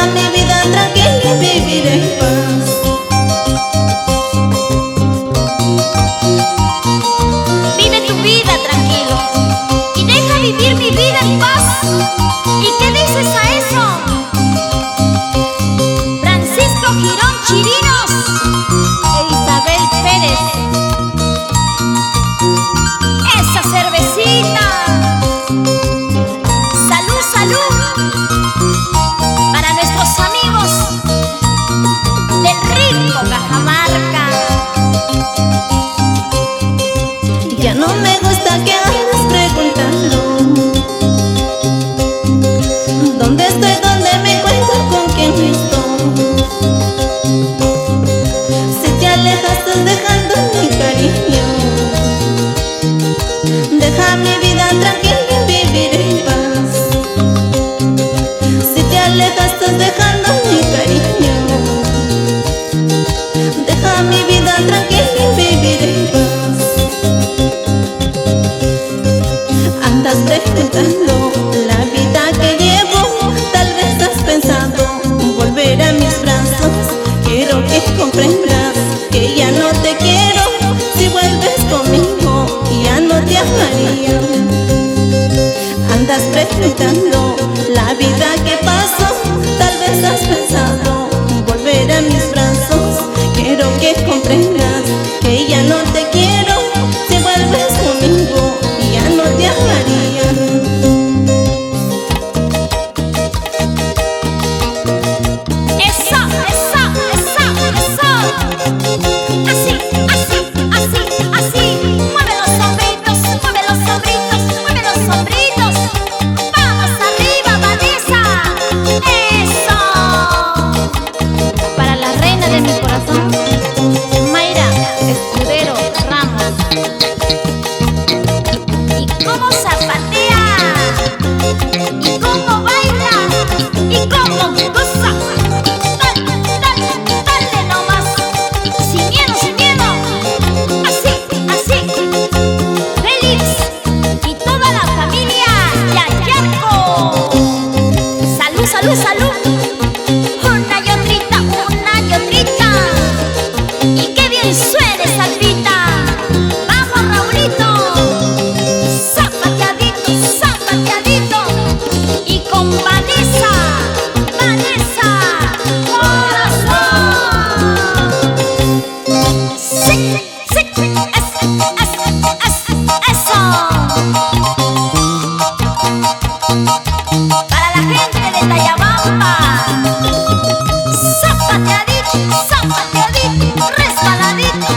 Deja mi vida tranquila y vivir en paz. Vive tu vida tranquilo y deja vivir mi vida en paz. ¿Y qué dices a eso? Francisco Girón Chirinos e Isabel Pérez. Esa cervecita. Salud, salud, para nuestros amigos del rico Cajamarca. Ya no me gusta que andes preguntando dónde estoy, dónde me encuentro, con quién estoy. Si te alejaste dejando mi cariño, deja mi vida tranquila y vivir en paz. Si te alejaste dejando mi cariño, deja mi vida tranquila y vivir en paz. Andas preguntando la vida que llevo, tal vez has pensado volver a mis brazos. Quiero que comprendas que ya no te quiero. Si vuelves conmigo ya no te amaría. Andas preguntando la vida que paso, tal vez has pensado volver a mis brazos. Quiero que comprendas que ya no te quiero. Si vuelves conmigo ya no te amaría. Eso, eso, eso, eso. Así, así, así, así. Mueve los sombritos, mueve los sombritos, mueve los sombritos. Vamos arriba, Vanessa. Eso. Para la reina de mi corazón, Mayra Escudero Ramos. Y cómo zapatea, y cómo baila, y cómo goza. Dale, dale, dale nomás. Sin miedo, sin miedo. Así, así. Félix y toda la familia Yayarco. Salud, salud, salud. Una y otrita, una y otrita. Y qué bien suena esa grita. Vamos, Raulito. Zapateadito, zapateadito. Y con Vanessa, Vanessa, corazón. Sí, sí, eso. Para la gente de Tayabamba. Zapateadito, zapateadito, resbaladito.